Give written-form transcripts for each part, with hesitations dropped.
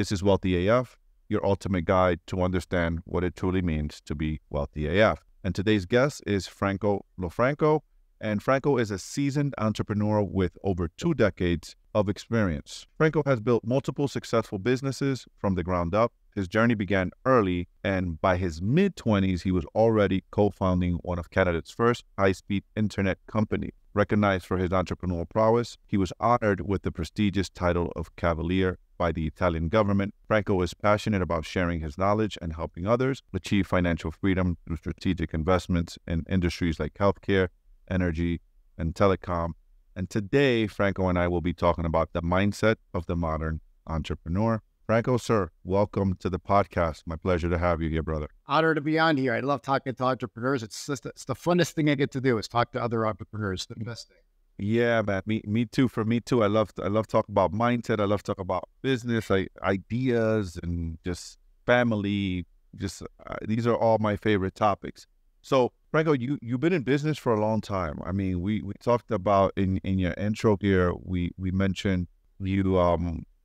This is Wealthy AF, your ultimate guide to understand what it truly means to be wealthy AF. And today's guest is Franco Lofranco. And Franco is a seasoned entrepreneur with over 2 decades of experience. Franco has built multiple successful businesses from the ground up. His journey began early, and by his mid-20s, he was already co-founding one of Canada's first high-speed internet company. Recognized for his entrepreneurial prowess, he was honored with the prestigious title of Cavalier by the Italian government. Franco is passionate about sharing his knowledge and helping others achieve financial freedom through strategic investments in industries like healthcare, energy, and telecom. And today, Franco and I will be talking about the mindset of the modern entrepreneur. Franco, sir, welcome to the podcast. My pleasure to have you here, brother. Honored to be on here. I love talking to entrepreneurs. It's the funnest thing I get to do is talk to other entrepreneurs. The best thing. Yeah, man. Me too. For me too. I love talking about mindset. I love talking about business, like ideas, and just family. These are all my favorite topics. So, Franco, you've been in business for a long time. I mean, we talked about in your intro here. We mentioned you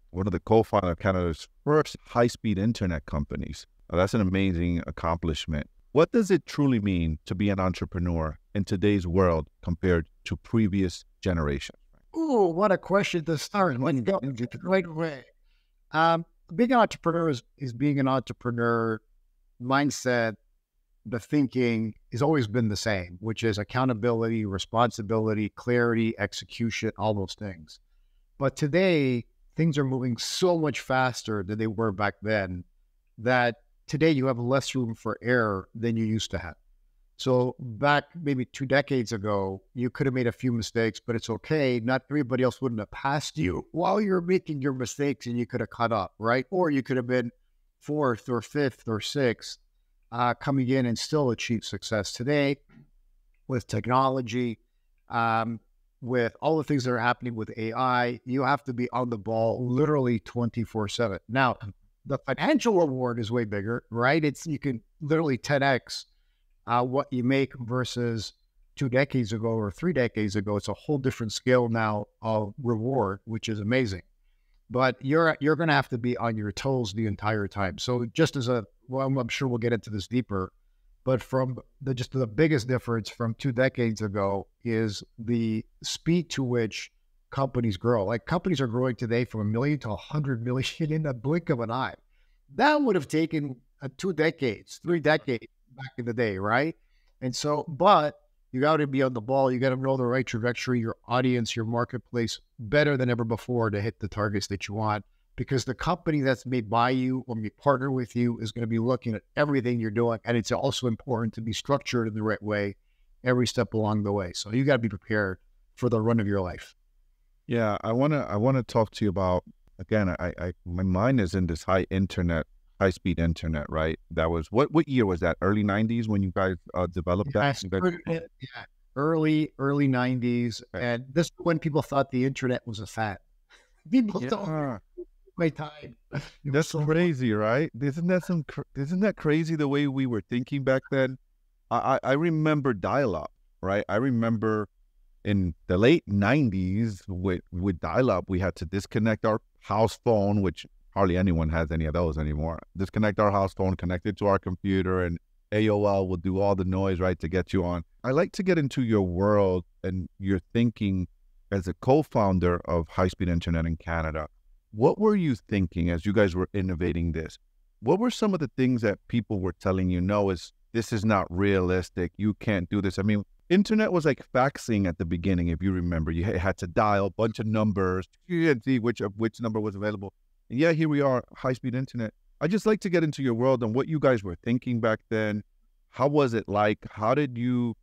one of the co-founders of Canada's first high-speed internet companies. That's an amazing accomplishment. What does it truly mean to be an entrepreneur in today's world compared to previous generations? Ooh, what a question to start. When you go into the right way. Being an entrepreneur is being an entrepreneur. Mindset, the thinking has always been the same, which is accountability, responsibility, clarity, execution, all those things. But today, things are moving so much faster than they were back then that today you have less room for error than you used to have. So back maybe 2 decades ago, you could have made a few mistakes, but it's okay. Not everybody else wouldn't have passed you while you're making your mistakes, and you could have caught up, right? Or you could have been 4th or 5th or 6th coming in and still achieve success. Today with technology, with all the things that are happening with AI, you have to be on the ball literally 24/7. Now, the financial reward is way bigger, right? You can literally 10x what you make versus 2 decades ago or 3 decades ago. It's a whole different scale now of reward, which is amazing. But you're going to have to be on your toes the entire time. So just as I'm sure we'll get into this deeper, but from the biggest difference from 2 decades ago is the speed to which companies grow. Like companies are growing today from 1 million to 100 million in the blink of an eye. That would have taken 2 decades, 3 decades back in the day, right? And so, but you got to be on the ball. You got to know the right trajectory, your audience, your marketplace better than ever before to hit the targets that you want. Because the company that's made by you or may partner with you is going to be looking at everything you're doing. And it's also important to be structured in the right way every step along the way. So you got to be prepared for the run of your life. Yeah, I wanna talk to you about, again, my mind is in this high-speed internet, right? That was, what year was that? Early 90s when you guys developed that? Yeah, early 90s. Okay. And this is when people thought the internet was a fad. People don't my time. That's so crazy, right? Isn't that crazy the way we were thinking back then? I remember dial-up, right? I remember in the late 90s with dial-up, we had to disconnect our house phone, which hardly anyone has any of those anymore. Disconnect our house phone, connect it to our computer, and AOL will do all the noise, right, to get you on. I like to get into your world and your thinking as a co-founder of high-speed internet in Canada. What were you thinking as you guys were innovating this? What were some of the things that people were telling you, this is not realistic, you can't do this? I mean, internet was like faxing at the beginning, if you remember. You had to dial a bunch of numbers, you had to see which number was available. And yeah, here we are, high-speed internet. I just like to get into your world and what you guys were thinking back then. How was it like? How did you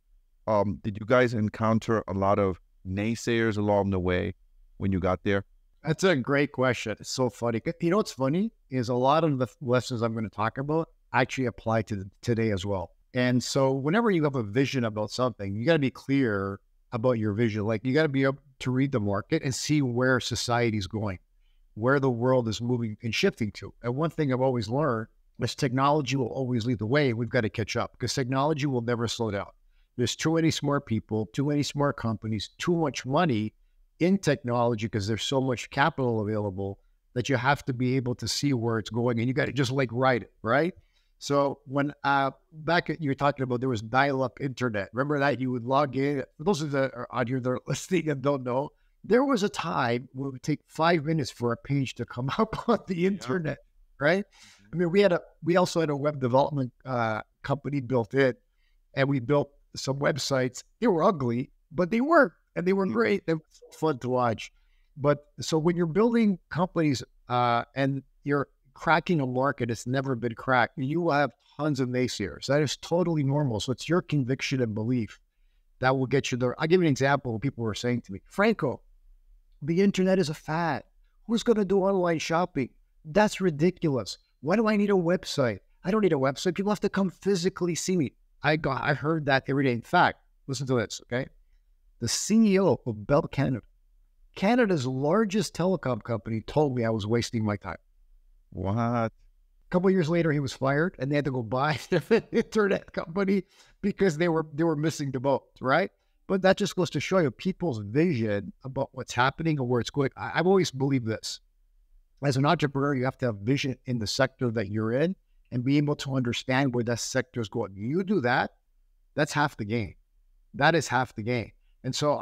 guys encounter a lot of naysayers along the way when you got there? That's a great question. It's so funny. You know what's funny is a lot of the lessons I'm going to talk about actually apply to today as well. And so whenever you have a vision about something, you got to be clear about your vision. Like you got to be able to read the market and see where society's going, where the world is moving and shifting to. And one thing I've always learned is technology will always lead the way. We've got to catch up because technology will never slow down. There's too many smart people, too many smart companies, too much money in technology because there's so much capital available that you have to be able to see where it's going, and you got to just like write it, right? So when you were talking about there was dial-up internet, remember that you would log in. For those of that are out here that are listening and don't know, there was a time when it would take 5 minutes for a page to come up on the internet, right? I mean, we also had a web development company built in, and we built some websites. They were ugly, but they worked, and they were great. They were fun to watch. But so when you're building companies and you're cracking a market that's never been cracked, you will have tons of naysayers. That is totally normal. So it's your conviction and belief that will get you there. I'll give you an example. People were saying to me, Franco, the internet is a fad. Who's going to do online shopping? That's ridiculous. Why do I need a website? I don't need a website. People have to come physically see me. I heard that every day. In fact, listen to this, okay? The CEO of Bell Canada, Canada's largest telecom company, told me I was wasting my time. What? A couple of years later, he was fired, and they had to go buy an internet company because they were missing the boat, right? But that just goes to show you people's vision about what's happening and where it's going. I've always believed this. As an entrepreneur, you have to have vision in the sector that you're in and be able to understand where that sector is going. You do that, that's half the game. That is half the game. And so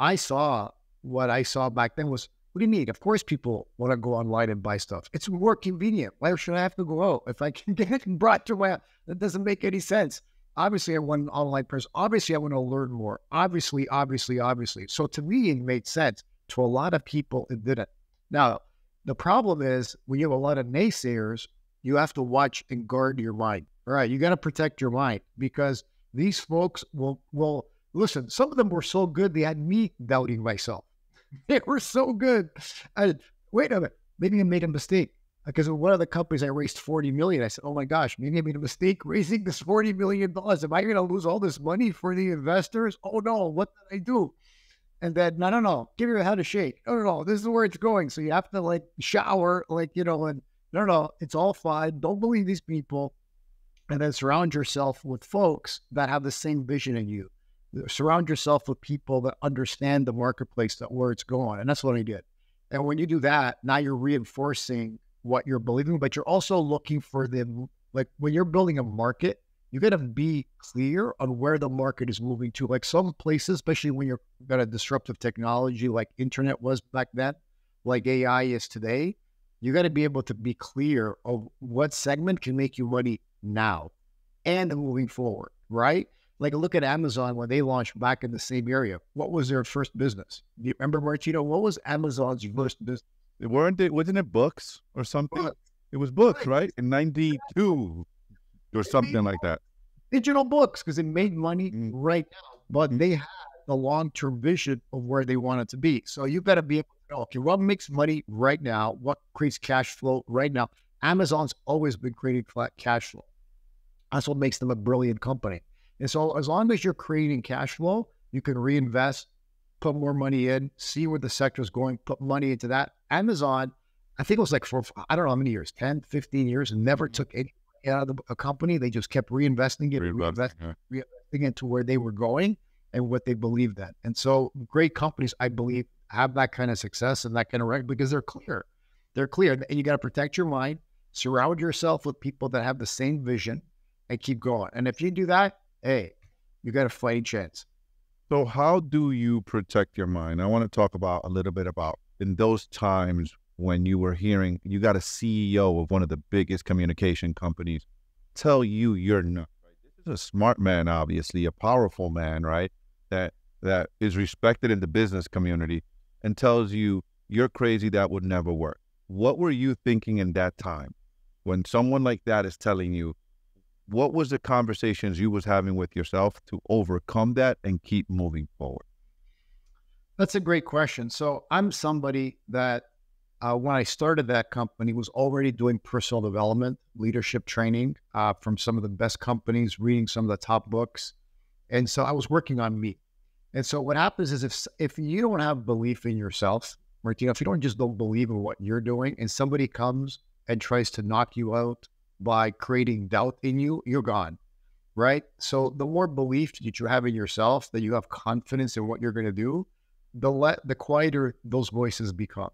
what I saw back then was, what do you need? Of course, people want to go online and buy stuff. It's more convenient. Why should I have to go out if I can get it brought to my house? That doesn't make any sense. Obviously, I want an online person. Obviously, I want to learn more. Obviously. So to me, it made sense. To a lot of people, it didn't. Now, the problem is when you have a lot of naysayers, you have to watch and guard your mind. All right, you got to protect your mind because these folks will listen. Some of them were so good, they had me doubting myself. They were so good. Wait a minute, maybe I made a mistake. Because in one of the companies I raised $40 million, I said, oh my gosh, maybe I made a mistake raising this $40 million. Am I going to lose all this money for the investors? Oh no, what did I do? And then, no, give your head a shake. No, this is where it's going. So you have to like shower, and no, it's all fine. Don't believe these people. And then surround yourself with folks that have the same vision in you. Surround yourself with people that understand the marketplace, where it's going. And that's what I did. And when you do that, now you're reinforcing what you're believing, but you're also looking for like when you're building a market, you got to be clear on where the market is moving to. Like some places, especially when you're got a disruptive technology like internet was back then, like AI is today, you got to be able to be clear of what segment can make you money now and moving forward, right? Like look at Amazon when they launched back in the same area. What was their first business? Do you remember, Martino? What was Amazon's first business? Wasn't it books or something? It was books, right? In 92 or something like that. Digital books, because it made money right now, but they had the long-term vision of where they wanted to be. So you've got to be able to know, okay, what makes money right now? What creates cash flow right now? Amazon's always been creating cash flow. That's what makes them a brilliant company. And so as long as you're creating cash flow, you can reinvest, put more money in, see where the sector is going, put money into that. Amazon, I think it was like for, I don't know how many years, 10, 15 years, and never took any out of a company. They just kept reinvesting into where they were going and what they believed in. And so great companies, I believe, have that kind of success and that kind of record because they're clear. They're clear. And you got to protect your mind, surround yourself with people that have the same vision and keep going. And if you do that, hey, you got a fighting chance. So how do you protect your mind? I want to talk about a little bit about in those times when you were hearing, you got a CEO of one of the biggest communication companies tell you you're not, right? This is a smart man, obviously, a powerful man, right? That is respected in the business community and tells you you're crazy, that would never work. What were you thinking in that time when someone like that is telling you? What was the conversations you was having with yourself to overcome that and keep moving forward? That's a great question. So I'm somebody that when I started that company was already doing personal development, leadership training from some of the best companies, reading some of the top books. And so I was working on me. And so what happens is if you don't have belief in yourself, Martino, if you don't believe in what you're doing and somebody comes and tries to knock you out by creating doubt in you, you're gone, right? So the more belief that you have in yourself, that you have confidence in what you're going to do, the quieter those voices become.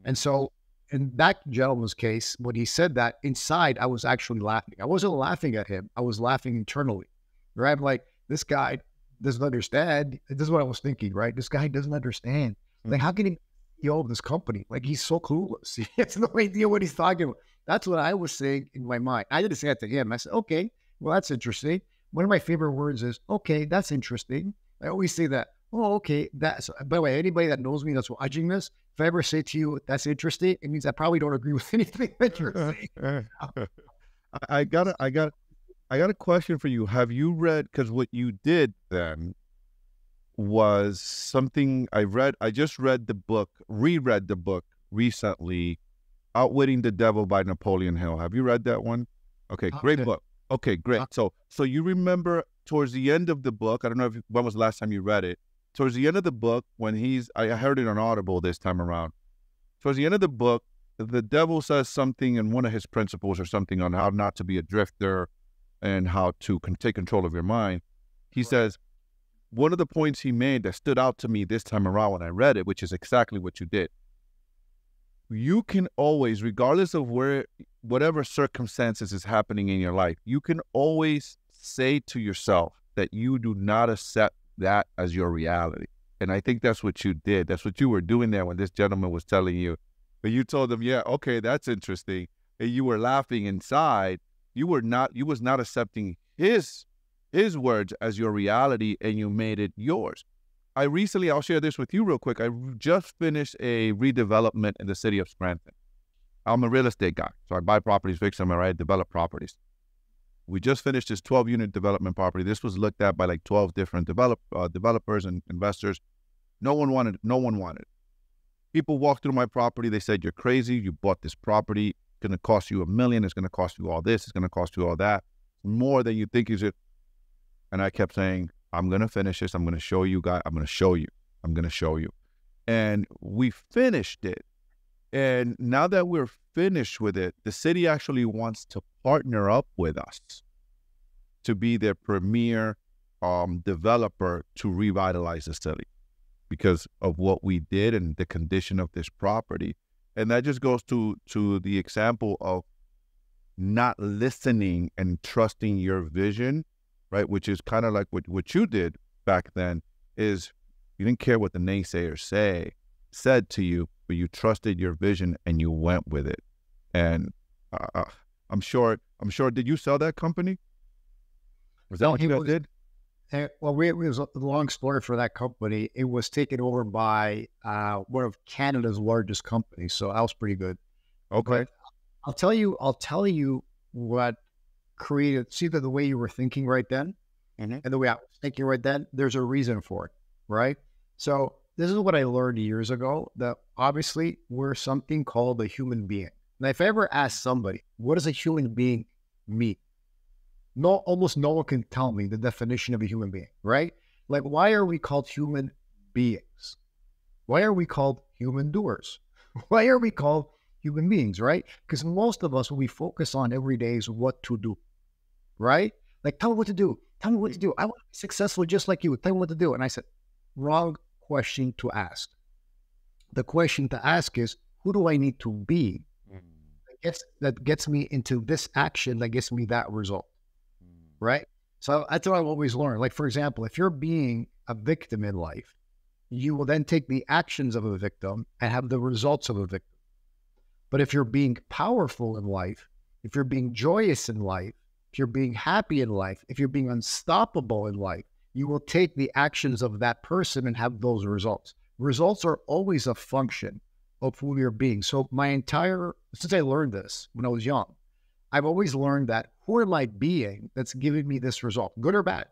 And so in that gentleman's case, when he said that, inside, I was actually laughing. I wasn't laughing at him. I was laughing internally, right? I'm like, this guy doesn't understand. This is what I was thinking, right? This guy doesn't understand. Like, how can he CEO this company? Like, he's so clueless. He has no idea what he's talking about. That's what I was saying in my mind. I didn't say that to him. I said, okay, well, that's interesting. One of my favorite words is, okay, that's interesting. I always say that. Oh, okay. That's, by the way, anybody that knows me that's watching this, if I ever say to you, that's interesting, it means I probably don't agree with anything that you're saying. I got a question for you. Have you read, because what you did then was something I just read the book, reread the book recently, Outwitting the Devil by Napoleon Hill. Have you read that one? Okay, great book. Okay, great. So you remember towards the end of the book, I don't know when was the last time you read it, towards the end of the book, when I heard it on Audible this time around, towards the end of the book, the devil says something in one of his principles or something on how not to be a drifter and how to take control of your mind. He says, one of the points he made that stood out to me this time around when I read it, which is exactly what you did. You can always, regardless of whatever circumstances is happening in your life, you can always say to yourself that you do not accept that as your reality. And I think that's what you did. That's what you were doing there when this gentleman was telling you. But you told him, yeah, okay, that's interesting. And you were laughing inside. You was not accepting his words as your reality, and you made it yours. I'll share this with you real quick. I just finished a redevelopment in the city of Scranton. I'm a real estate guy, so I buy properties, fix them, I develop properties. We just finished this 12-unit development property. This was looked at by like 12 different developers and investors. No one wanted it. People walked through my property. They said, you're crazy. You bought this property. It's going to cost you $1 million. It's going to cost you all this. It's going to cost you all that. More than you think you should. And I kept saying, I'm going to finish this. I'm going to show you guys. I'm going to show you. I'm going to show you. And we finished it. And now that we're finished with it, the city actually wants to partner up with us to be their premier developer to revitalize the city because of what we did and the condition of this property. And that just goes to the example of not listening and trusting your vision, right? Which is kind of like what you did back then, is you didn't care what the naysayers said to you, but you trusted your vision and you went with it. And I'm sure, did you sell that company? Was that what you guys did? Well, it was a long story for that company. It was taken over by one of Canada's largest companies. So that was pretty good. Okay. But I'll tell you what created, see the way you were thinking right then and the way I was thinking right then, there's a reason for it, right? So this is what I learned years ago, that obviously we're something called a human being. Now, if I ever ask somebody, what does a human being mean? Almost no one can tell me the definition of a human being, right? Like, why are we called human beings? Why are we called human doers? Why are we called human beings, right? Because most of us, what we focus on every day is what to do, right? Like, tell me what to do. Tell me what to do. I want to be successful just like you. Tell me what to do. And I said, wrong question to ask. The question to ask is, who do I need to be that gets me into this action, that gets me that result, right? So that's what I've always learned. Like, for example, if you're being a victim in life, you will then take the actions of a victim and have the results of a victim. But if you're being powerful in life, if you're being joyous in life, if you're being happy in life, if you're being unstoppable in life, you will take the actions of that person and have those results. Results are always a function of who you're being. So since I learned this when I was young, I've always learned that who am I being that's giving me this result, good or bad?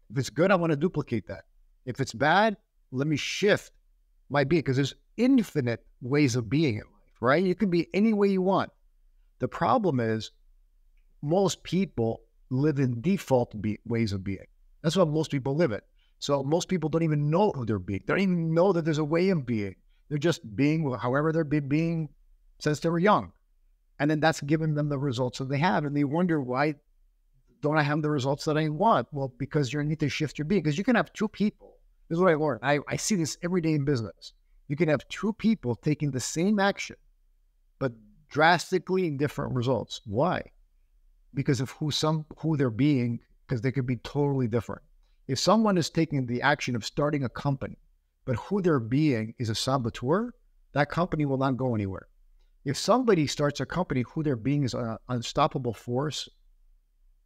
If it's good, I want to duplicate that. If it's bad, let me shift my being, because there's infinite ways of being in life, right? You can be any way you want. The problem is most people live in default ways of being. That's what most people live in. So most people don't even know who they're being. They don't even know that there's a way of being. They're just being however they're being since they were young. And then that's giving them the results that they have. And they wonder, why don't I have the results that I want? Well, because you need to shift your being. Because you can have two people. This is what I learned. I see this every day in business. You can have two people taking the same action, but drastically different results. Why? Because of who they're being, because they could be totally different. If someone is taking the action of starting a company, but who they're being is a saboteur, that company will not go anywhere. If somebody starts a company, who they're being is an unstoppable force,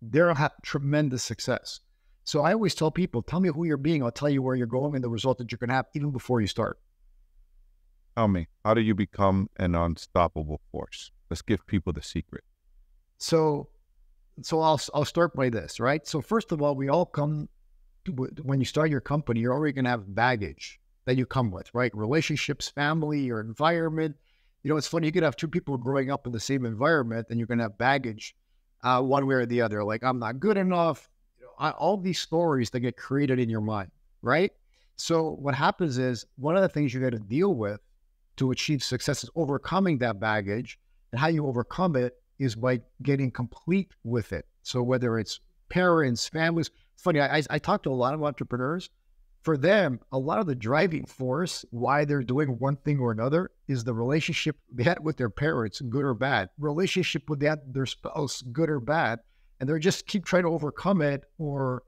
they'll have tremendous success. So I always tell people, tell me who you're being, I'll tell you where you're going and the result that you're going to have even before you start. Tell me, how do you become an unstoppable force? Let's give people the secret. So I'll start by this, right? So first of all, we all come to, when you start your company, you're already going to have baggage that you come with, right? Relationships, family, your environment. You know, it's funny, you could have two people growing up in the same environment and you're going to have baggage one way or the other. Like, I'm not good enough. You know, all these stories that get created in your mind, right? So what happens is one of the things you got to deal with to achieve success is overcoming that baggage. And how you overcome it is by getting complete with it. So whether it's parents, families, it's funny, I talk to a lot of entrepreneurs. For them, a lot of the driving force why they're doing one thing or another is the relationship they had with their parents, good or bad, relationship with their spouse, good or bad, and they're just keep trying to overcome it or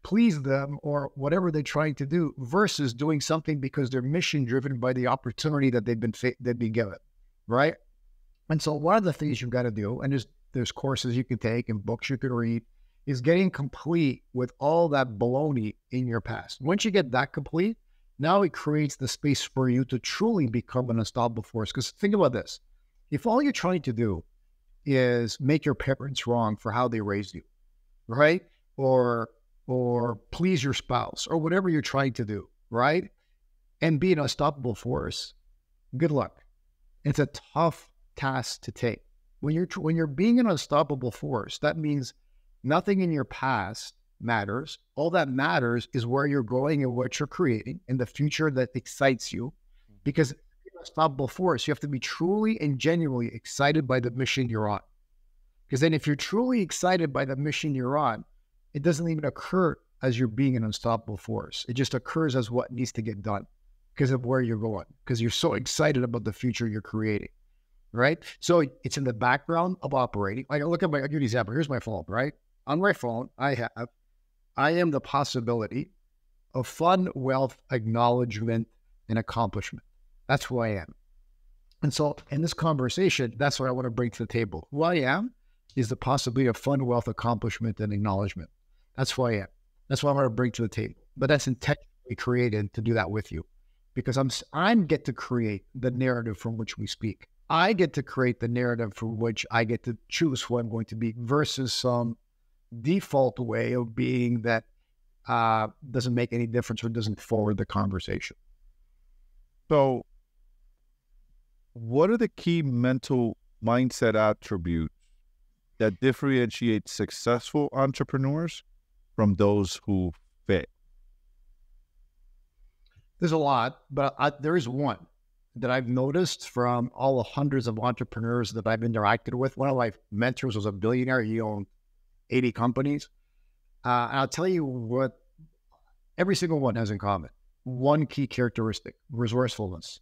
please them or whatever they're trying to do versus doing something because they're mission driven by the opportunity that they've been given, right? And so one of the things you've got to do, and there's courses you can take and books you can read, is getting complete with all that baloney in your past. Once you get that complete, now it creates the space for you to truly become an unstoppable force. Because think about this. If all you're trying to do is make your parents wrong for how they raised you, right? Or please your spouse or whatever you're trying to do, right? And be an unstoppable force, good luck. It's a tough task to take. When you're being an unstoppable force, that means nothing in your past matters. All that matters is where you're going and what you're creating in the future that excites you. Because you're an unstoppable force, you have to be truly and genuinely excited by the mission you're on. Because then if you're truly excited by the mission you're on, it doesn't even occur as you're being an unstoppable force. It just occurs as what needs to get done because of where you're going, because you're so excited about the future you're creating, right? So it's in the background of operating. Like, I'll give you an example. Here's my phone, right? On my phone, I am the possibility of fun, wealth, acknowledgement, and accomplishment. That's who I am. And so in this conversation, that's what I want to bring to the table. Who I am is the possibility of fun, wealth, accomplishment, and acknowledgement. That's who I am. That's what I want to bring to the table. But that's intentionally created to do that with you, because I get to create the narrative from which we speak. I get to create the narrative from which I get to choose who I'm going to be versus some default way of being that doesn't make any difference or doesn't forward the conversation. So what are the key mental mindset attributes that differentiate successful entrepreneurs from those who fail? There's a lot, but there is one that I've noticed from all the hundreds of entrepreneurs that I've interacted with. One of my mentors was a billionaire. He owned 80 companies. And I'll tell you what every single one has in common. One key characteristic, resourcefulness.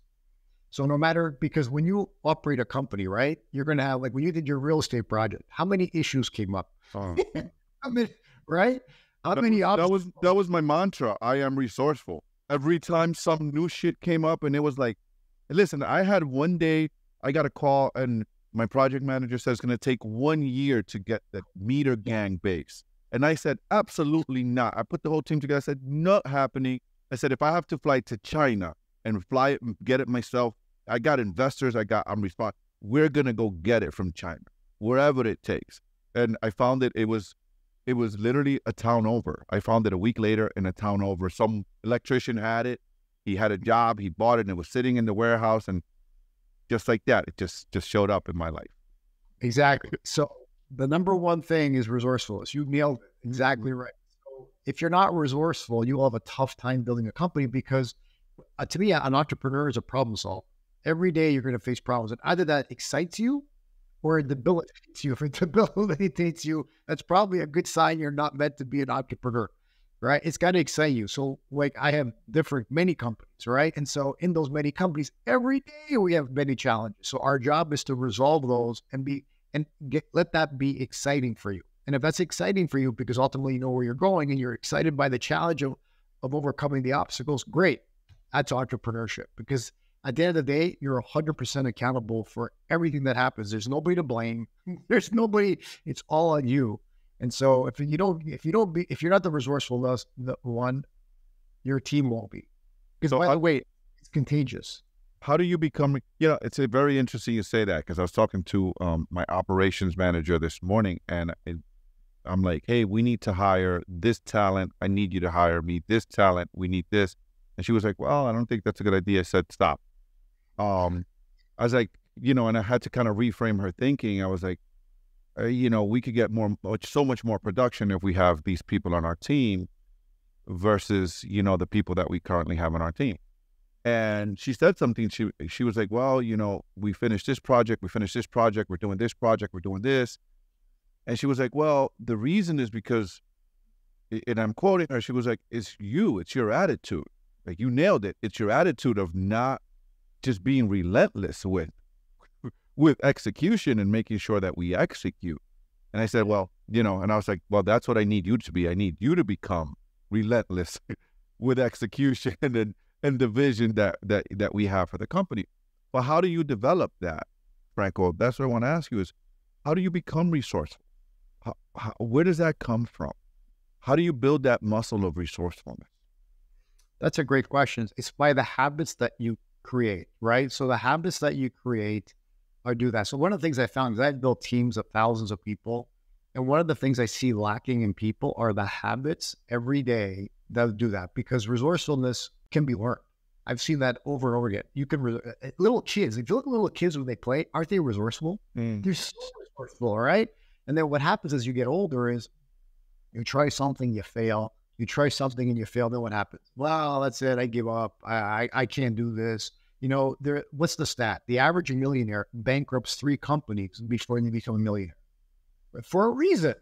So no matter, because when you operate a company, right, you're going to have, like when you did your real estate project, how many issues came up? Right? How many obstacles? That was my mantra. I am resourceful. Every time some new shit came up and it was like, listen, I had one day, I got a call and my project manager says it's going to take 1 year to get the meter gang base. And I said, absolutely not. I put the whole team together. I said, not happening. I said, if I have to fly to China and fly it and get it myself, I got investors, I'm responsible. We're going to go get it from China, wherever it takes. And I found it was literally a town over. I found it a week later in a town over. Some electrician had it. He had a job. He bought it and it was sitting in the warehouse. And just like that, it just showed up in my life. Exactly. So the number one thing is resourcefulness. You nailed it. Exactly right. So if you're not resourceful, you will have a tough time building a company because to me, an entrepreneur is a problem solver. Every day you're going to face problems. And either that excites you or it debilitates you. If it debilitates you, that's probably a good sign you're not meant to be an entrepreneur. right? It's got to excite you. So like I have many companies, right? And so in those many companies, every day we have many challenges. So our job is to resolve those and let that be exciting for you. And if that's exciting for you, because ultimately you know where you're going and you're excited by the challenge of overcoming the obstacles, great. That's entrepreneurship, because at the end of the day, you're 100% accountable for everything that happens. There's nobody to blame. There's nobody. It's all on you. And so if you're not the resourcefulness one, your team won't be. Because by the way, it's contagious. How do you become, it's a very interesting you say that, because I was talking to my operations manager this morning, and I'm like, hey, we need to hire this talent. I need you to hire me this talent. We need this. And she was like, well, I don't think that's a good idea. I said, stop. I was like, and I had to kind of reframe her thinking. I was like, we could get so much more production if we have these people on our team versus, the people that we currently have on our team. And she said something. She was like, well, we finished this project. We're doing this project. We're doing this. And she was like, well, the reason is because, and I'm quoting her, she was like, it's your attitude. Like, you nailed it. It's your attitude of not just being relentless with execution and making sure that we execute. And I said, well, and I was like, well, that's what I need you to be. I need you to become relentless with execution and the vision that we have for the company. Well, how do you develop that, Franco? That's what I want to ask you is, how do you become resourceful? Where does that come from? How do you build that muscle of resourcefulness? That's a great question. It's by the habits that you create, right? So the habits that you create do that. So one of the things I found is I've built teams of thousands of people. And one of the things I see lacking in people are the habits every day that do that, because resourcefulness can be learned. I've seen that over and over again. You can, little kids, if you look at little kids when they play, aren't they resourceful? They're so resourceful, right? And then what happens as you get older is you try something, you fail. You try something and you fail, then what happens? Well, that's it. I give up. I can't do this. What's the stat? The average millionaire bankrupts 3 companies before they become a millionaire. But for a reason.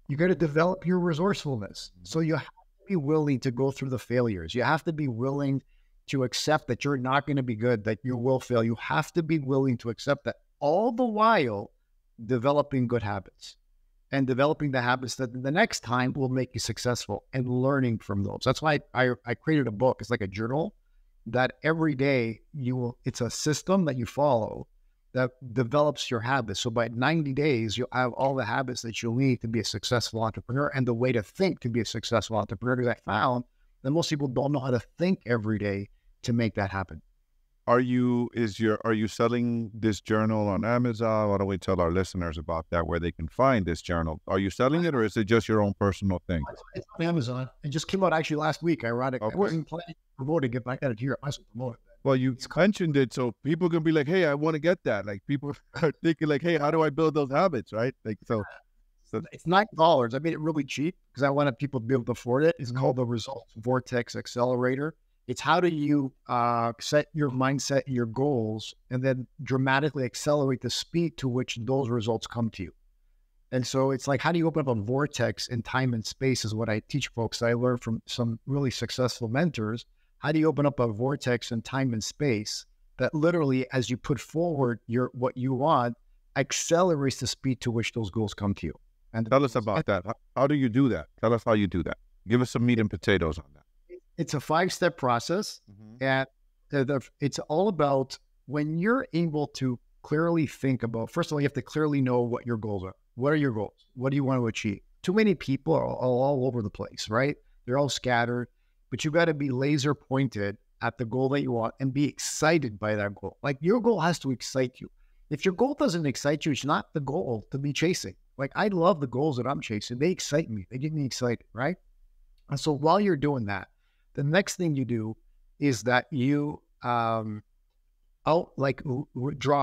You got to develop your resourcefulness. So you have to be willing to go through the failures. You have to be willing to accept that you're not going to be good, that you will fail. You have to be willing to accept that, all the while developing good habits. And developing the habits that the next time will make you successful, and learning from those. That's why I created a book. It's like a journal that every day it's a system that you follow that develops your habits. So by 90 days, you'll have all the habits that you'll need to be a successful entrepreneur, and the way to think to be a successful entrepreneur. Because I found that most people don't know how to think every day to make that happen. Are you selling this journal on Amazon? Why don't we tell our listeners about that, where they can find this journal? Are you selling it, or is it just your own personal thing? It's on Amazon. It just came out actually last week, ironically. Okay. I wasn't planning to promote it, but I got it here. I might as well promote it. Well, you mentioned it, so people can be like, hey, I want to get that. Like, people are thinking like, hey, how do I build those habits, right? Like, so it's $9. I made it really cheap because I wanted people to be able to afford it. It's called the Results Vortex Accelerator. It's how do you set your mindset, your goals, and then dramatically accelerate the speed to which those results come to you. And so it's like, how do you open up a vortex in time and space is what I teach folks. I learned from some really successful mentors. How do you open up a vortex in time and space that literally, as you put forward what you want, accelerates the speed to which those goals come to you? And tell us about that. How do you do that? Tell us how you do that. Give us some meat and potatoes on that. It's a 5-step process, and it's all about when you're able to clearly think about, first of all, you have to clearly know what your goals are. What are your goals? What do you want to achieve? Too many people are all over the place, right? They're all scattered, but you got to be laser pointed at the goal that you want and be excited by that goal. Like, your goal has to excite you. If your goal doesn't excite you, it's not the goal to be chasing. Like, I love the goals that I'm chasing. They excite me. They get me excited, right? And so while you're doing that, the next thing you do is that you draw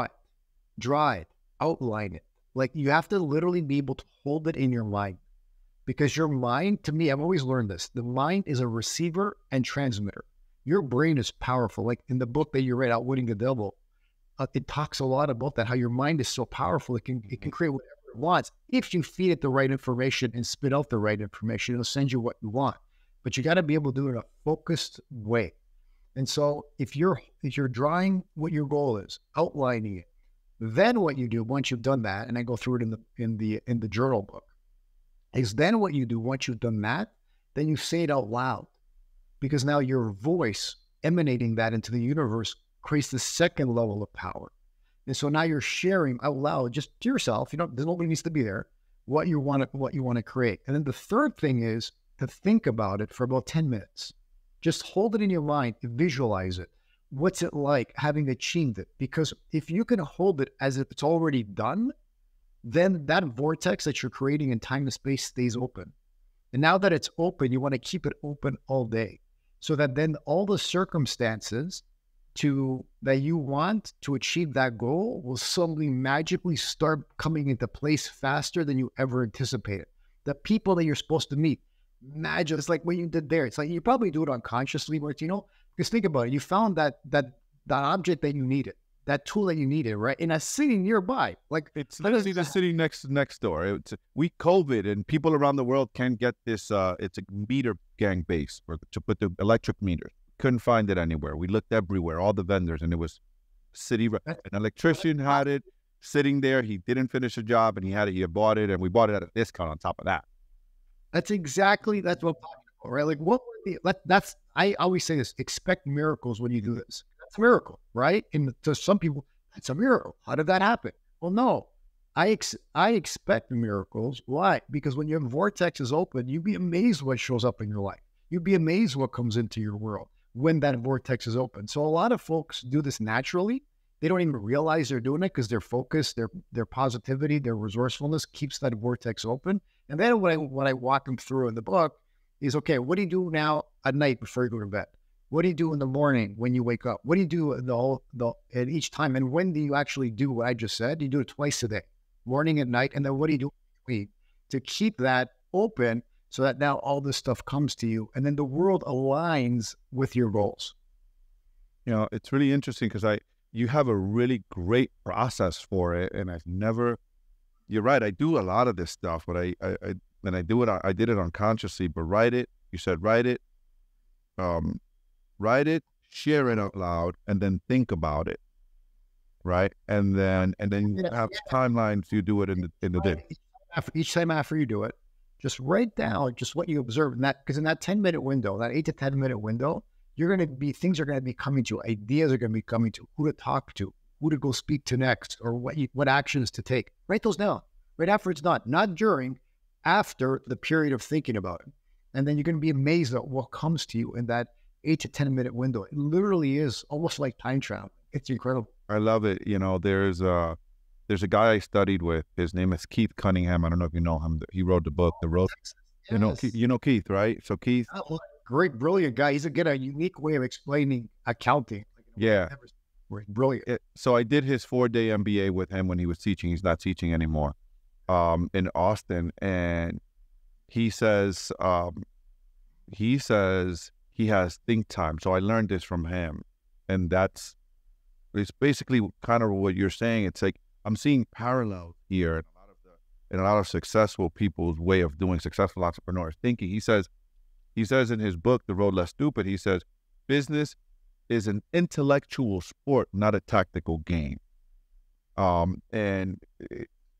it, outline it. Like, you have to literally be able to hold it in your mind, because your mind, to me, I've always learned this. The mind is a receiver and transmitter. Your brain is powerful. Like in the book that you read, Outwitting the Devil, it talks a lot about that, how your mind is so powerful. It can create whatever it wants. If you feed it the right information and spit out the right information, it'll send you what you want. but you got to be able to do it in a focused way. And so if you're drawing what your goal is, outlining it, then what you do once you've done that, and I go through it in the journal book, is then what you do once you've done that, then you say it out loud, because now your voice emanating that into the universe creates the second level of power. And so now you're sharing out loud just to yourself. Nobody needs to be there. What you want to create. And then the third thing is to think about it for about 10 minutes. Just hold it in your mind, visualize it. What's it like having achieved it? Because if you can hold it as if it's already done, then that vortex that you're creating in time and space stays open. And now that it's open, you want to keep it open all day, so that then all the circumstances that you want to achieve that goal will suddenly magically start coming into place faster than you ever anticipated. The people that you're supposed to meet, magic. It's like what you did there. It's like you probably do it unconsciously, Martino. Because think about it. You found that object that you needed, that tool that you needed, right? In a city nearby. Like it's literally the city next door. We COVID and people around the world can't get this. It's a meter gang base to put the electric meters. Couldn't find it anywhere. We looked everywhere, all the vendors, and it was city. An electrician had it sitting there. He didn't finish the job, and he had it. He bought it, and we bought it at a discount on top of that. That's what I'm talking about, right? Like what would be, I always say this, expect miracles when you do this. That's a miracle, right? And to some people, that's a miracle. How did that happen? Well, no, I expect miracles. Why? Because when your vortex is open, you'd be amazed what shows up in your life. You'd be amazed what comes into your world when that vortex is open. So a lot of folks do this naturally. They don't even realize they're doing it because their focus, their positivity, their resourcefulness keeps that vortex open. And then what I walk them through in the book is, okay, what do you do now at night before you go to bed? What do you do in the morning when you wake up? What do you do at each time? And when do you actually do what I just said? You do it twice a day, morning and night. And then what do you do to keep that open so that now all this stuff comes to you, and then the world aligns with your goals? It's really interesting because you have a really great process for it, and you're right, I do a lot of this stuff, but I did it unconsciously. But write it. You said write it, share it out loud, and then think about it, right? And then you have timelines. You do it in the day. Each time after you do it, just write down just what you observe in that, because in that 10-minute window, that 8 to 10 minute window, things are going to be coming to you. Ideas are going to be coming to you. Who to talk to, who to go speak to next, or what actions to take. Write those down right after it's done, not during, after the period of thinking about it. And then you're going to be amazed at what comes to you in that 8 to 10 minute window. It literally is almost like time travel. It's incredible. I love it. There's a guy I studied with. His name is Keith Cunningham. I don't know if you know him. He wrote the book, The Road. Yes. You know Keith, right? So Keith, great, brilliant guy. He's got a unique way of explaining accounting. Yeah, brilliant. So I did his 4-day MBA with him when he was teaching. He's not teaching anymore, in Austin. And he says he has think time. So I learned this from him, and it's basically kind of what you're saying. It's like I'm seeing parallels here in a lot of successful people's way of doing, successful entrepreneurs thinking. He says in his book, The Road Less Stupid, he says, business is an intellectual sport, not a tactical game. And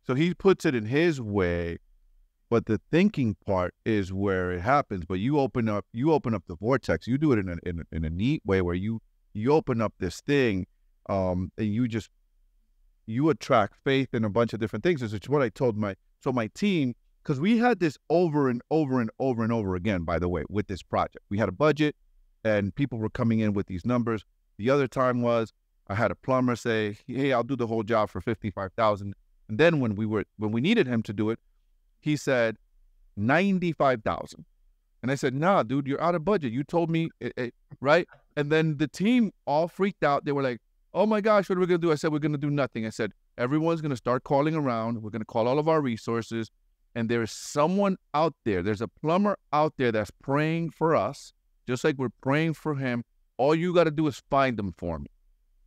so he puts it in his way, but the thinking part is where it happens. But you open up the vortex. You do it in a neat way where you open up this thing, and you attract faith in a bunch of different things. This is what I told my team, because we had this over and over and over and over again, by the way, with this project. We had a budget and people were coming in with these numbers. The other time was I had a plumber say, hey, I'll do the whole job for $55,000. And then when we needed him to do it, he said $95,000. And I said, nah, dude, you're out of budget. You told me, right? And then the team all freaked out. They were like, oh my gosh, what are we going to do? I said, we're going to do nothing. I said, everyone's going to start calling around. We're going to call all of our resources. And there is someone out there. There's a plumber out there that's praying for us, just like we're praying for him. All you got to do is find him for me.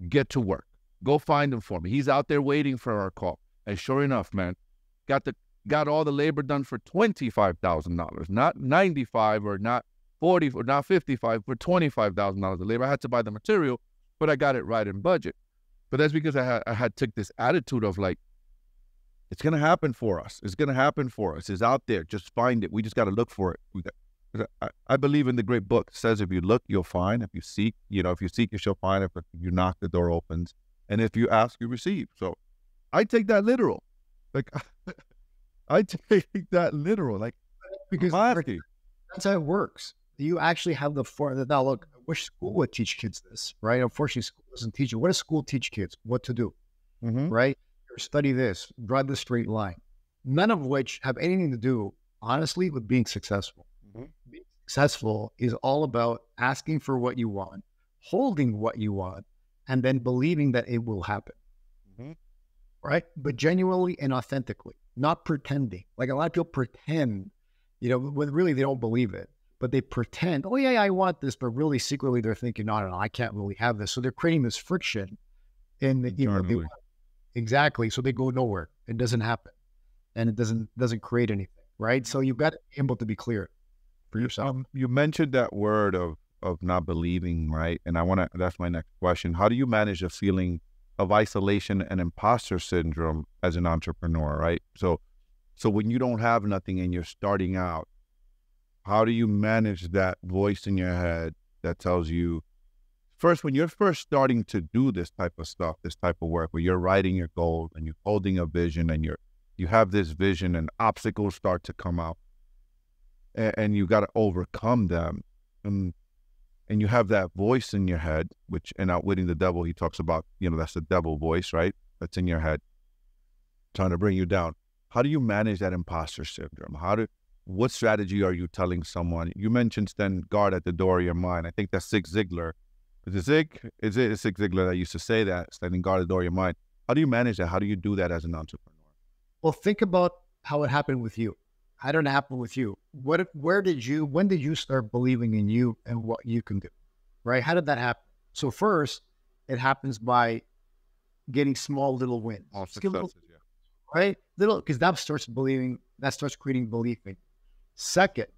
Get to work. Go find him for me. He's out there waiting for our call. And sure enough, man, got all the labor done for $25,000, not $95,000 or not 40 or now 55 for $25,000 of labor. I had to buy the material, but I got it right in budget. But that's because I had took this attitude of like, it's going to happen for us. It's going to happen for us. It's out there. Just find it. We just got to look for it. I believe in the great book. It says, if you look, you'll find. If you seek, if you seek, you shall find. If you knock, the door opens. And if you ask, you receive. So I take that literal. Like, I take that literal. Like, because that's how it works. You actually have the formula. Now, look, I wish school would teach kids this, right? Unfortunately, school doesn't teach you. What does school teach kids? What to do, right? Or study this, drive the straight line. None of which have anything to do, honestly, with being successful. Being successful is all about asking for what you want, holding what you want, and then believing that it will happen, right? But genuinely and authentically, not pretending. Like a lot of people pretend, when really they don't believe it, but they pretend, oh yeah, I want this, but really secretly they're thinking, no, I can't really have this. So they're creating this friction, and exactly. So they go nowhere. It doesn't happen, and it doesn't create anything, right? So you've got to be able to be clear for yourself. You mentioned that word of not believing, right? And that's my next question. How do you manage a feeling of isolation and imposter syndrome as an entrepreneur, right? So when you don't have nothing and you're starting out, how do you manage that voice in your head that tells you, first, when you're first starting to do this type of stuff, this type of work, where you're writing your goals and you're holding a vision and you have this vision and obstacles start to come out, and you got to overcome them. And you have that voice in your head, which in Outwitting the Devil, he talks about, that's the devil voice, right? That's in your head, trying to bring you down. How do you manage that imposter syndrome? What strategy are you telling someone? You mentioned stand guard at the door of your mind. I think that's Zig Ziglar. Is it Zig Ziglar that used to say that, standing guard at the door of your mind? How do you manage that? How do you do that as an entrepreneur? Well, think about how it happened with you. How did it happen with you? When did you start believing in you and what you can do, right? How did that happen? So first, it happens by getting small little wins, right? Because that starts creating belief in you. Second,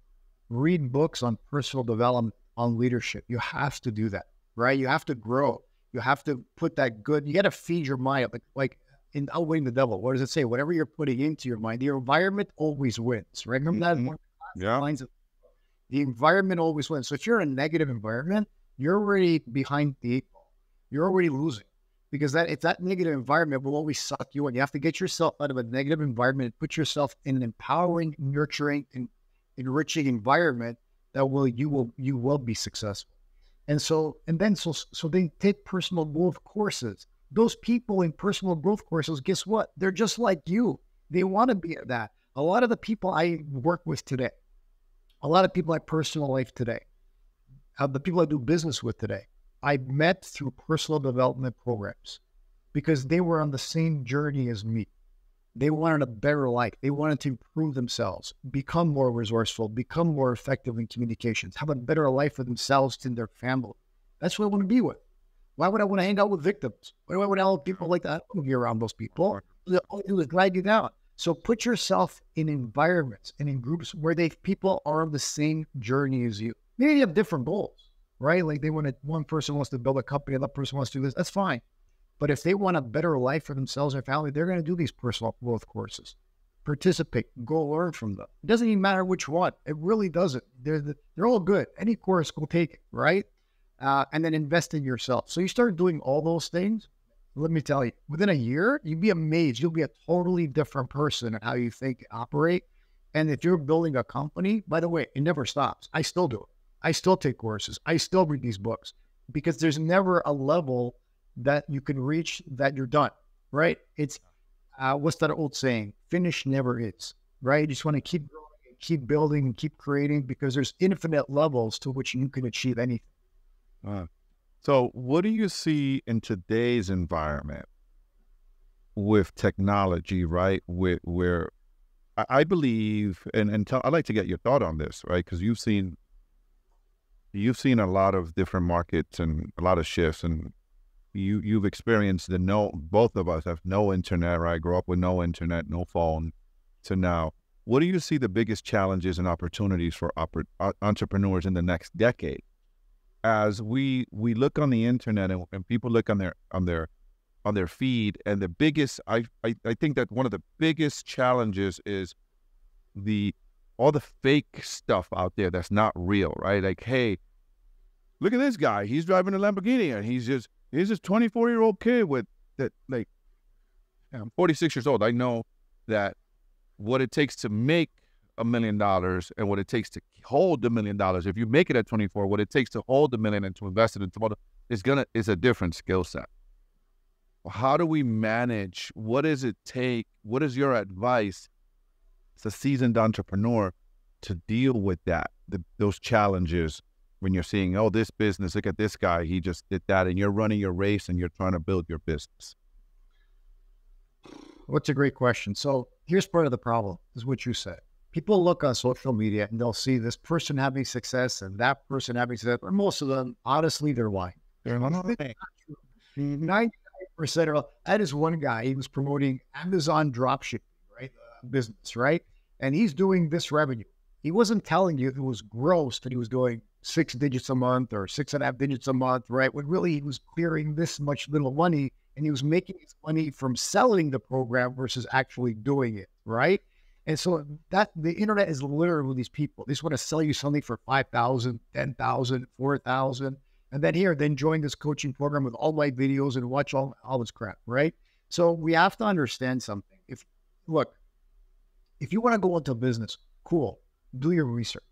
read books on personal development, on leadership. You have to do that, right? You have to grow. You have to put that you got to feed your mind up. Like in Outwitting the Devil, what does it say? Whatever you're putting into your mind, the environment always wins, right? Remember that? One of the lines of the environment always wins. So if you're in a negative environment, you're already behind the eight ball. You're already losing, because that negative environment will always suck you in. You have to get yourself out of a negative environment, put yourself in an empowering, nurturing, and enriching environment that you will be successful. And so they take personal growth courses. Those people in personal growth courses, guess what? They're just like you. They want to be at that. A lot of the people I work with today, a lot of people in my personal life today, the people I do business with today, I met through personal development programs because they were on the same journey as me. They wanted a better life. They wanted to improve themselves, become more resourceful, become more effective in communications, have a better life for themselves and their family. That's what I want to be with. Why would I want to hang out with victims? Why would I want people like that? I don't want to be around those people. All they do is drag you down. So put yourself in environments and in groups where people are on the same journey as you. Maybe you have different goals, right? Like one person wants to build a company, another person wants to do this. That's fine. But if they want a better life for themselves and family, they're going to do these personal growth courses. Participate, go learn from them. It doesn't even matter which one. It really doesn't. They're all good. Any course, go take it, right? And then invest in yourself. So you start doing all those things. Let me tell you, within a year, you'd be amazed. You'll be a totally different person in how you think, operate. And if you're building a company, by the way, it never stops. I still do it. I still take courses. I still read these books, because there's never a level that you can reach that you're done, right? It's, what's that old saying? Finish never is, right? You just want to keep growing, keep building, and keep creating, because there's infinite levels to which you can achieve anything. So what do you see in today's environment with technology, right? Where I believe, I'd like to get your thought on this, right? Because you've seen a lot of different markets and a lot of shifts, and you've experienced both of us have no internet, right? I grew up with no internet, no phone, to now. what do you see the biggest challenges and opportunities for entrepreneurs in the next decade? As we look on the internet and people look on their feed, and the biggest, I think that one of the biggest challenges is all the fake stuff out there that's not real, right? Like, hey, look at this guy. He's driving a Lamborghini, and he's this 24-year-old kid I'm 46 years old. I know that what it takes to make $1 million and what it takes to hold $1 million. If you make it at 24, what it takes to hold $1 million and to invest it in tomorrow is a different skill set. How do we manage? What does it take? What is your advice as a seasoned entrepreneur to deal with those challenges when you're seeing, oh, this business, look at this guy, he just did that, and you're running your race and you're trying to build your business? What's a great question. So here's part of the problem, is what you said. People look on social media and they'll see this person having success and that person having success, but most of them, honestly, they're lying. They're not true. 99% of that is one guy. He was promoting Amazon dropshipping, right? Business, right? And he's doing this revenue. He wasn't telling you it was gross that he was doing 6 digits a month or 6.5 digits a month, right? When really he was clearing this much little money, and he was making his money from selling the program versus actually doing it, right? And so that the internet is littered with these people. They just want to sell you something for 5,000, 10,000, 4,000, and then join this coaching program with all my videos and watch all this crap, right? So we have to understand something. If you want to go into business, cool, do your research,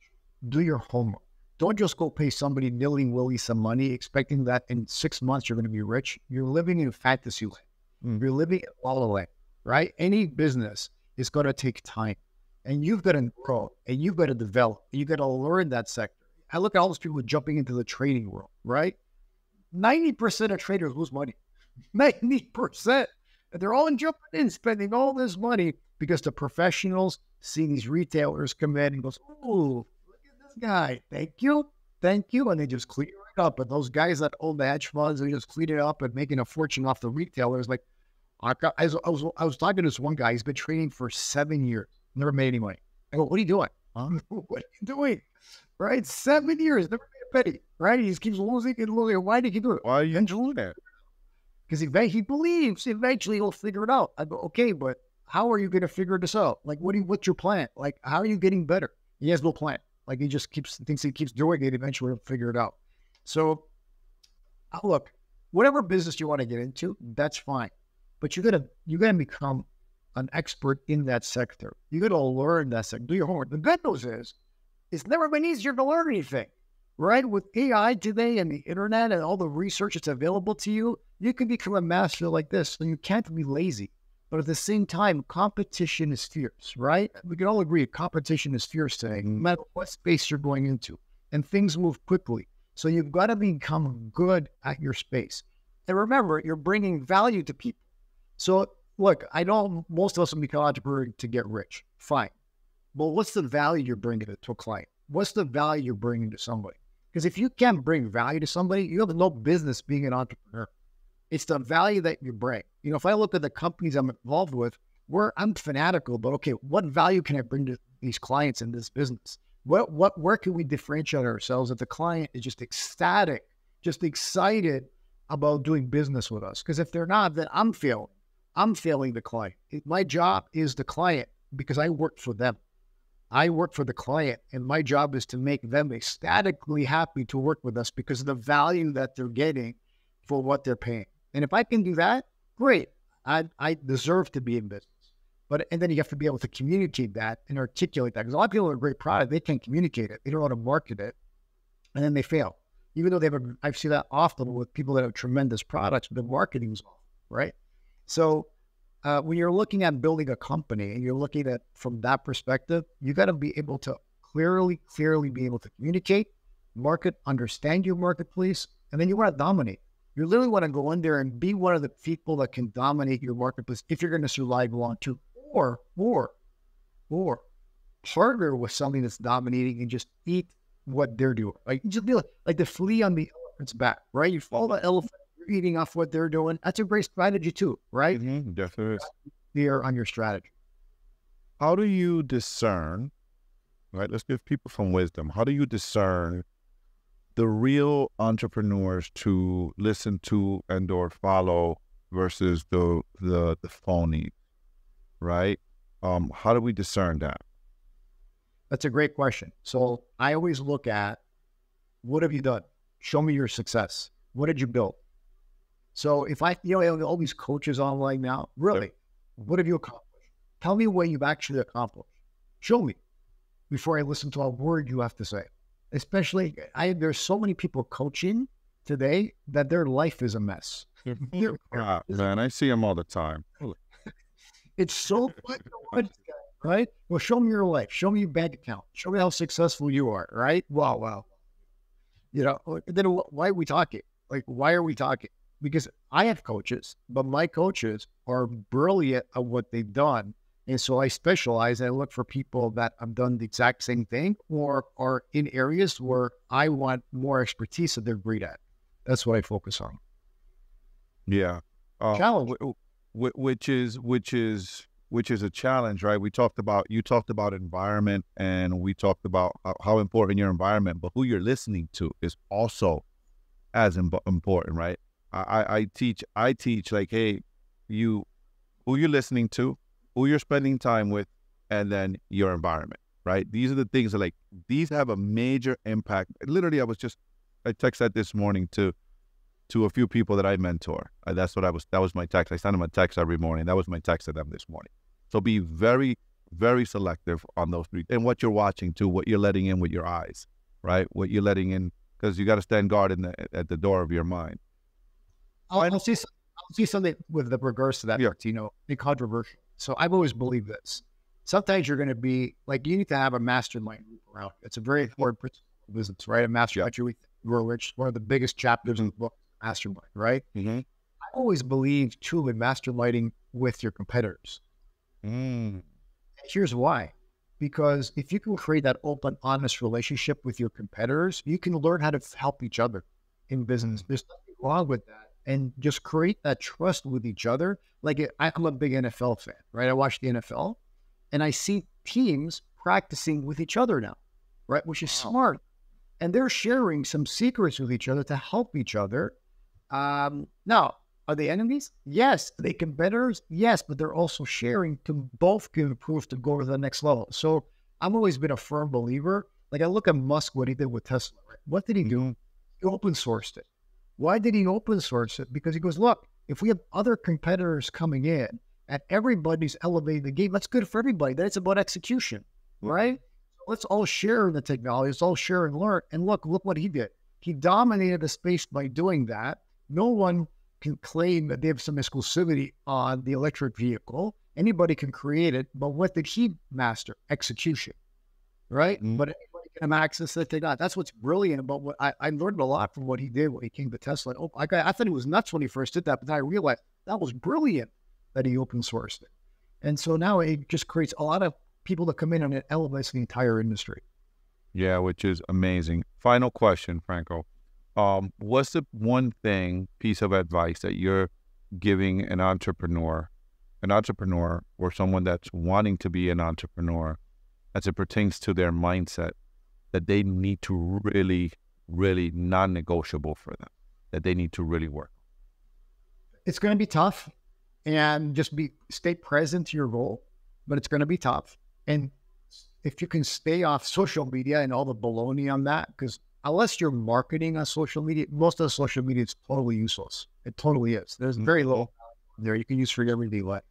do your homework. Don't just go pay somebody nilly-willy some money expecting that in 6 months you're going to be rich. You're living in fantasy land. You're living in la la land, right? Any business is going to take time, and you've got to grow, and you've got to develop. You've got to learn that sector. I look at all those people jumping into the trading world, right? 90% of traders lose money. 90%. And they're all jumping in, spending all this money because the professionals see these retailers come in and goes, "Ooh, look at this guy. Thank you. And they just clean it up. And those guys that own the hedge funds, they just clean it up and making a fortune off the retailers. Like, I was talking to this one guy. He's been trading for 7 years, never made any money. I go, "What are you doing? What are you doing?" Right? 7 years, never made a penny. Right? He just keeps losing and losing. Why did he do it? Why are you doing that? Because he believes eventually he'll figure it out. I go, "Okay, but how are you going to figure this out? Like, what's your plan? Like, how are you getting better?" He has no plan. Like, he just thinks he keeps doing it. Eventually he'll figure it out. So look, whatever business you want to get into, that's fine. But you gotta become an expert in that sector. You gotta learn that sector. Do your homework. The good news is, it's never been easier to learn anything, right? With AI today and the internet and all the research that's available to you, you can become a master like this. So you can't be lazy. But at the same time, competition is fierce, right? We can all agree competition is fierce today, no matter what space you're going into. And things move quickly. So you've got to become good at your space. And remember, you're bringing value to people. So look, I know most of us will become entrepreneurs to get rich. Fine. But what's the value you're bringing to a client? What's the value you're bringing to somebody? Because if you can't bring value to somebody, you have no business being an entrepreneur. It's the value that you bring. You know, if I look at the companies I'm involved with, I'm fanatical, but okay, what value can I bring to these clients in this business? Where can we differentiate ourselves if the client is just ecstatic, just excited about doing business with us? Because if they're not, then I'm failing. I'm failing the client. My job is the client because I work for them. I work for the client, and my job is to make them ecstatically happy to work with us because of the value that they're getting for what they're paying. And if I can do that, great. I deserve to be in business. And then you have to be able to communicate that and articulate that. Because a lot of people have a great product, they can't communicate it. They don't know how to market it. And then they fail. Even though I see that often with people that have tremendous products, but the marketing is off, right? So when you're looking at building a company and you're looking at from that perspective, you got to be able to clearly be able to communicate, market, understand your marketplace, and then you want to dominate. You literally want to go in there and be one of the people that can dominate your marketplace if you're going to survive long too, or partner with something that's dominating and just eat what they're doing. Like just be like the flea on the elephant's back, right? You follow the elephant, you're eating off what they're doing. That's a great strategy too, right? Definitely. Clear on your strategy. how do you discern, right? Let's give people some wisdom. How do you discern the real entrepreneurs to listen to and or follow versus the phony, right? How do we discern that? That's a great question. So I always look at, what have you done? Show me your success. What did you build? So if I have all these coaches online now, really, what have you accomplished? Tell me what you've actually accomplished. Show me before I listen to a word you have to say. Especially, there's so many people coaching today that their life is a mess. Man, I see them all the time. It's so fun, right? Well, show me your life. Show me your bank account. Show me how successful you are, right? Wow. Then why are we talking? Like, why are we talking? Because I have coaches, but my coaches are brilliant at what they've done. And so I specialize. I look for people that have done the exact same thing or are in areas where I want more expertise that they're great at. That's what I focus on. Yeah. Challenge. Which is a challenge, right? You talked about environment, and we talked about how important your environment, but who you're listening to is also as important, right? I teach like, hey, who you're listening to, who you're spending time with, and then your environment, right? These are the things that, like, these have a major impact. Literally, I texted that this morning to a few people that I mentor. That was my text. I send them a text every morning. That was my text to them this morning. So be very, very selective on those three, and what you're watching too, what you're letting in with your eyes, right? What you're letting in, because you got to stand guard at the door of your mind. I'll see something with the regards to that, Martino, be controversial. So I've always believed this. Sometimes you're going to be like, you need to have a mastermind group around. It's a very important principle of business, right? A mastermind, which one of the biggest chapters in the book, mastermind, right? Mm-hmm. I always believe truly masterminding with your competitors. Here's why. Because if you can create that open, honest relationship with your competitors, you can learn how to help each other in business. There's nothing wrong with that. And just create that trust with each other. Like, I'm a big NFL fan, right? I watch the NFL and I see teams practicing with each other now, right? Which is smart. And they're sharing some secrets with each other to help each other. Now, are they enemies? Yes. Are they competitors? Yes. But they're also sharing to both can improve to go to the next level. So I've always been a firm believer. Like, I look at Musk, what he did with Tesla, right? What did he do? He open sourced it. Why did he open source it? Because he goes, look, if we have other competitors coming in and everybody's elevating the game, that's good for everybody. Then it's about execution, right? So let's all share in the technology. Let's all share and learn. And look what he did. He dominated the space by doing that. No one can claim that they have some exclusivity on the electric vehicle. Anybody can create it. But what did he master? Execution, right? But anybody can have access to the technology. That's what's brilliant about what I learned a lot from what he did when he came to Tesla. I thought he was nuts when he first did that, but then I realized that was brilliant that he open sourced it. And so now it just creates a lot of people that come in and it elevates the entire industry. Yeah, which is amazing. Final question, Franco. What's the one piece of advice that you're giving an entrepreneur or someone that's wanting to be an entrepreneur as it pertains to their mindset that they need to really, really non-negotiable for them, that they need to really work? It's going to be tough, and just stay present to your goal, but it's going to be tough. And if you can stay off social media and all the baloney on that, because unless you're marketing on social media, most of the social media is totally useless. It totally is. There's very little there you can use for everyday life.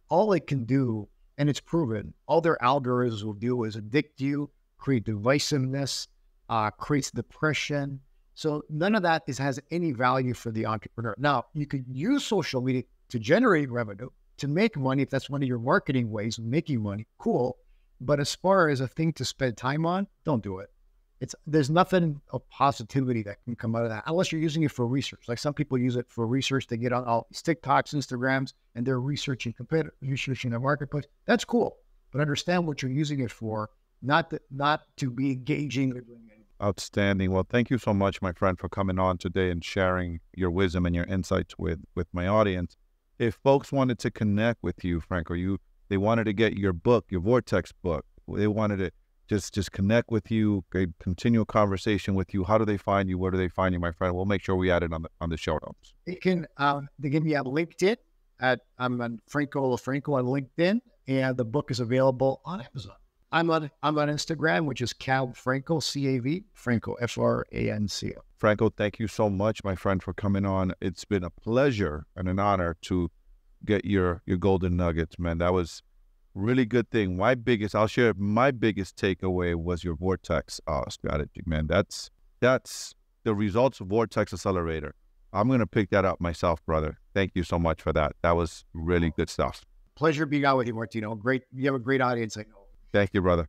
All it can do, and it's proven, all their algorithms will do is addict you, create divisiveness, creates depression. So none of that has any value for the entrepreneur. Now, you could use social media to generate revenue, to make money. If that's one of your marketing ways of making money, cool. But as far as a thing to spend time on, don't do it. There's nothing of positivity that can come out of that unless you're using it for research. Like some people use it for research. They get on all these TikToks, Instagrams, and they're researching the marketplace. That's cool, but understand what you're using it for, not to be engaging or doing anything. Outstanding. Well, thank you so much, my friend, for coming on today and sharing your wisdom and your insights with my audience. If folks wanted to connect with you, Franco, you They wanted to get your book, your Vortex book. They wanted to just connect with you, continue a conversation with you. How do they find you? Where do they find you, my friend? We'll make sure we add it on the show notes. They can be on LinkedIn I'm on Franco Lofranco on LinkedIn, and the book is available on Amazon. I'm on Instagram, which is Cav Franco, CAV, Franco, Franco. Franco, thank you so much, my friend, for coming on. It's been a pleasure and an honor to get your golden nuggets, man. That was really good thing. I'll share my biggest takeaway was your Vortex strategy, man. That's the results of Vortex Accelerator. I'm going to pick that up myself, brother. Thank you so much for that. That was really good stuff. Pleasure being out with you, Martino. You have a great audience, I know. Thank you, brother.